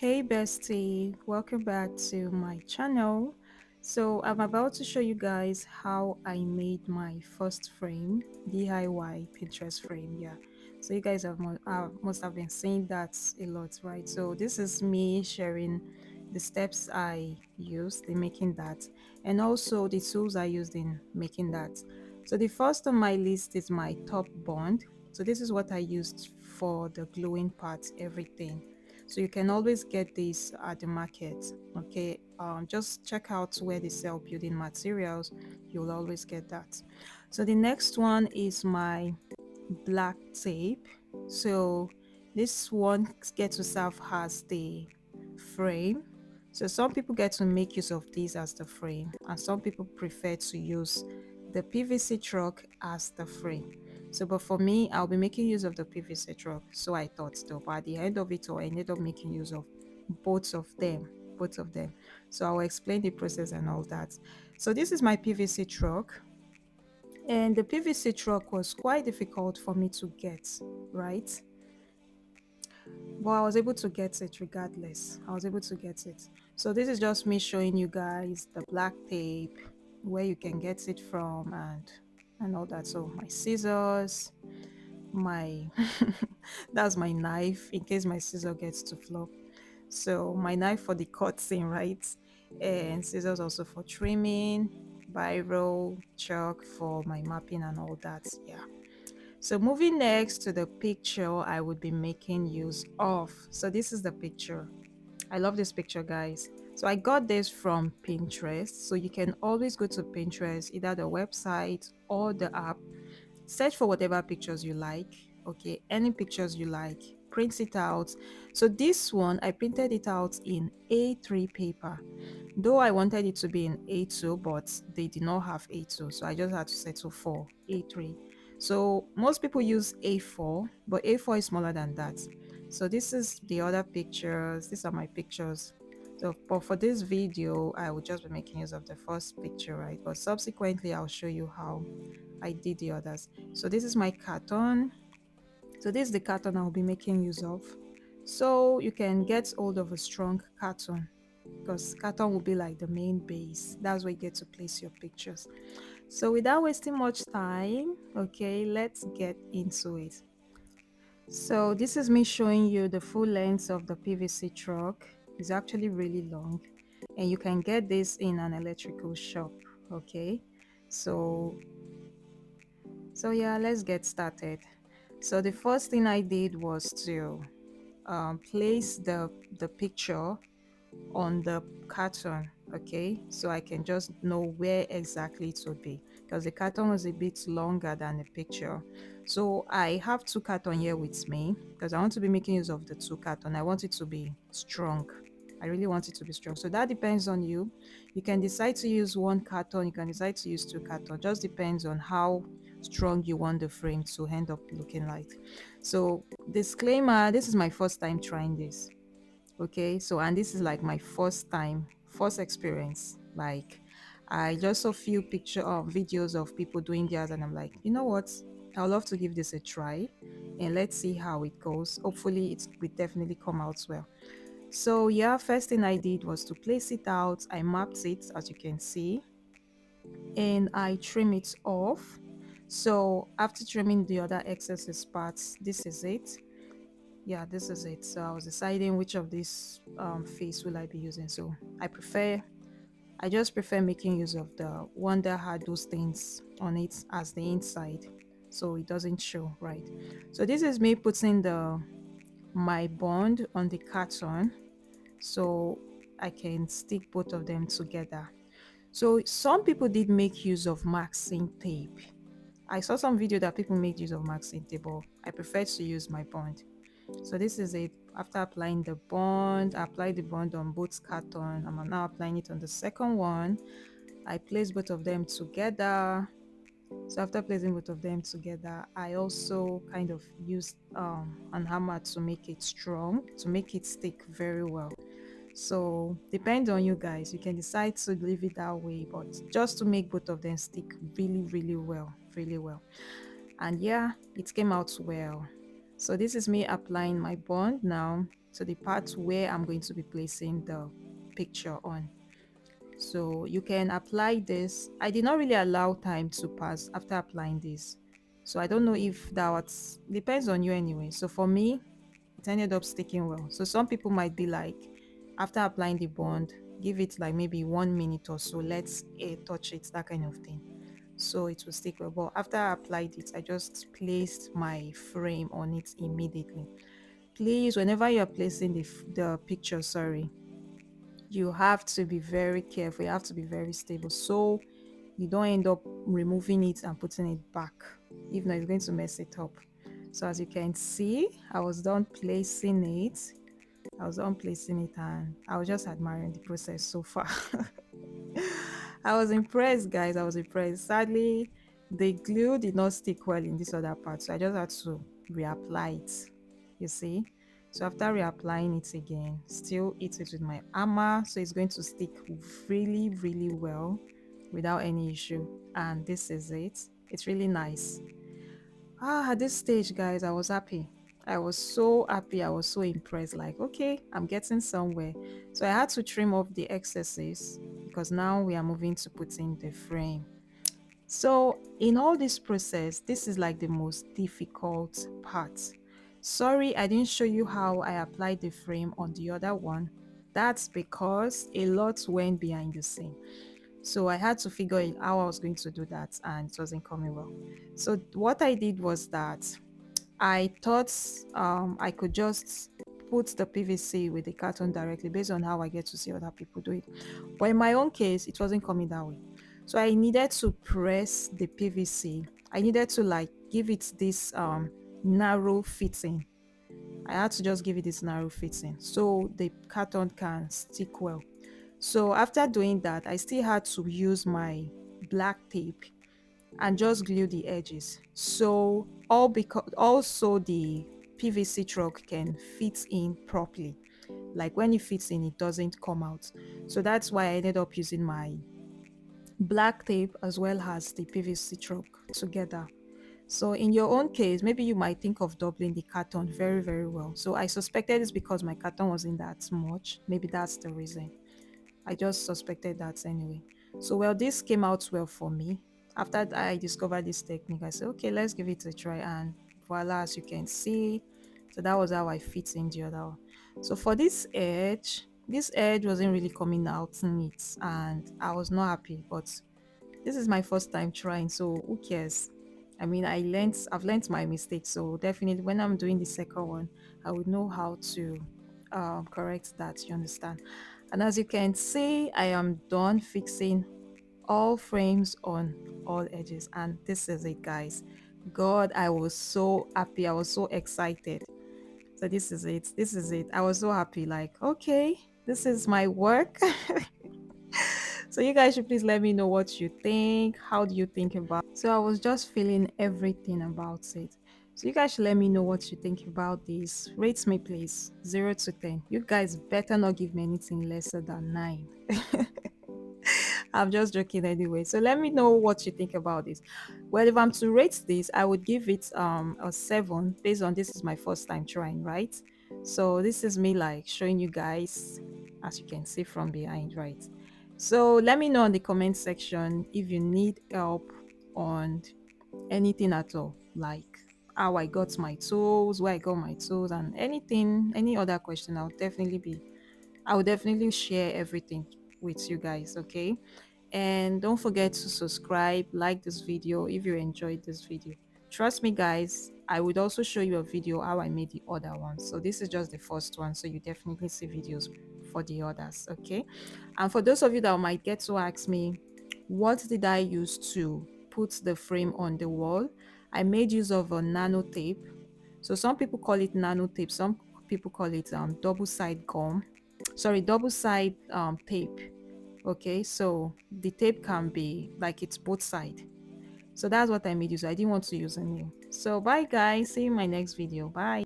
Hey bestie, welcome back to my channel. So I'm about to show you guys how I made my first frame, DIY Pinterest frame. Yeah, so you guys must have been seeing that a lot, right? So this is me sharing the steps I used in making that, and also the tools I used in making that. So the first on my list is my top bond. So this is what I used for the gluing part, everything. So you can always get this at the market. Okay, just check out where they sell building materials. You'll always get that. So the next one is my black tape. So this one gets to serve as the frame. So some people get to make use of this as the frame, and some people prefer to use the PVC truck as the frame. So, but for me, I'll be making use of the PVC truck. So I thought though, but at the end of it all, I ended up making use of both of them. Both of them. So I'll explain the process and all that. So this is my PVC truck. And the PVC truck was quite difficult for me to get, right? But I was able to get it regardless. I was able to get it. So this is just me showing you guys the black tape, where you can get it from and all that. So my scissors, my that's my knife in case my scissor gets to flop. So my knife for the cutting, right? And scissors also for trimming, biro, chalk for my mapping and all that. Yeah. So moving next to the picture I would be making use of. So this is the picture. I love this picture, guys. So I got this from Pinterest. So you can always go to Pinterest, either the website or the app, search for whatever pictures you like. Okay, any pictures you like, print it out. So this one I printed it out in A3 paper, though I wanted it to be in A2, but they did not have A2, so I just had to settle for A3. So most people use A4, but A4 is smaller than that. So this is the other pictures. These are my pictures. So but for this video I will just be making use of the first picture, right? But subsequently I'll show you how I did the others. So this is my carton. So this is the carton I'll be making use of. So you can get hold of a strong carton, because carton will be like the main base. That's where you get to place your pictures. So without wasting much time, okay, let's get into it. So this is me showing you the full length of the PVC truck. It's actually really long, and you can get this in an electrical shop. Okay, so yeah, let's get started. So the first thing I did was to place the picture on the carton. Okay, so I can just know where exactly it would be, because the carton was a bit longer than the picture. So I have two carton here with me because I want to be making use of the two carton. I want it to be strong. I really want it to be strong. So that depends on you. You can decide to use one carton, you can decide to use two carton. Just depends on how strong you want the frame to end up looking like. So disclaimer, this is my first time trying this. Okay, so and this is like my first time, first experience. Like I just saw few videos of people doing theirs, and I'm like, you know what, I'd love to give this a try, and let's see how it goes. Hopefully it will definitely come out well. So yeah, first thing I did was to place it out. I mapped it, as you can see, and I trim it off. So after trimming the other excess parts, this is it. Yeah, this is it. So I was deciding which of these face will I be using. So I just prefer making use of the one that had those things on it as the inside, so it doesn't show, right? So this is me putting the my bond on the carton, so I can stick both of them together. So some people did make use of masking tape. I saw some video that people made use of masking tape, but I prefer to use my bond. So this is it. After applying the bond, I applied the bond on both carton. I'm now applying it on the second one. I place both of them together. So after placing both of them together, I also kind of used an hammer to make it strong, to make it stick very well. So depends on you guys. You can decide to leave it that way, but just to make both of them stick really, really well, really well. And yeah, it came out well. So this is me applying my bond now. So the part where I'm going to be placing the picture on. So you can apply this. I did not really allow time to pass after applying this. So I don't know if that was, depends on you anyway. So for me, it ended up sticking well. So some people might be like, after applying the bond, give it like maybe 1 minute or so, let's touch it, that kind of thing. So it will stick well. But after I applied it, I just placed my frame on it immediately. Please, whenever you're placing the picture, sorry, you have to be very careful. You have to be very stable. So you don't end up removing it and putting it back. If not, it's going to mess it up. So as you can see, I was done placing it. I was done placing it and I was just admiring the process so far. I was impressed, guys. I was impressed. Sadly, the glue did not stick well in this other part, so I just had to reapply it. You see? So after reapplying it again, still hit it with my hammer, so it's going to stick really, really well without any issue. And this is it. It's really nice. At this stage, guys, I was happy. I was so happy. I was so impressed. Like, okay, I'm getting somewhere. So I had to trim off the excesses because now we are moving to putting the frame. So in all this process, this is like the most difficult part. Sorry, I didn't show you how I applied the frame on the other one. That's because a lot went behind the scene. So I had to figure out how I was going to do that and it wasn't coming well. So what I did was that I thought I could just put the PVC with the carton directly based on how I get to see other people do it. But in my own case, it wasn't coming that way. So I needed to press the PVC. I needed to like give it this narrow fitting. I had to just give it this narrow fitting so the carton can stick well. So after doing that, I still had to use my black tape and just glue the edges. So all because also the PVC truck can fit in properly. Like when it fits in, it doesn't come out. So that's why I ended up using my black tape as well as the PVC truck together. So in your own case, maybe you might think of doubling the carton very, very well. So I suspected it's because my carton wasn't that much. Maybe that's the reason. I just suspected that anyway. So, well, this came out well for me. After I discovered this technique, I said, okay, let's give it a try. And voila, as you can see, so that was how I fit in the other one. So for this edge wasn't really coming out neat, and I was not happy. But this is my first time trying, so who cares? I mean, I've learned my mistakes, so definitely when I'm doing the second one, I would know how to correct that. You understand? And as you can see, I am done fixing all frames on all edges, and this is it, guys. God, I was so happy. I was so excited. So this is it. This is it. I was so happy. Like, okay, this is my work. So you guys should please let me know what you think. How do you think about? So I was just feeling everything about it. So you guys should let me know what you think about this. Rate me please, 0 to 10. You guys better not give me anything lesser than 9. I'm just joking anyway. So let me know what you think about this. Well, if I'm to rate this, I would give it a 7 based on this is my first time trying, right? So this is me like showing you guys as you can see from behind, right? So let me know in the comment section if you need help on anything at all, like how I got my tools, where I got my tools, and anything, any other question. I will definitely share everything with you guys, okay? And don't forget to subscribe, like this video if you enjoyed this video. Trust me, guys, I would also show you a video how I made the other one. So this is just the first one, so you definitely see videos for the others, okay? And for those of you that might get to ask me, what did I use to put the frame on the wall? I made use of a nano tape. So some people call it nano tape, some people call it double side gum, sorry, double side tape. Okay, so the tape can be like it's both side. So that's what I made use. I didn't want to use a nail. So bye guys, see you in my next video. Bye.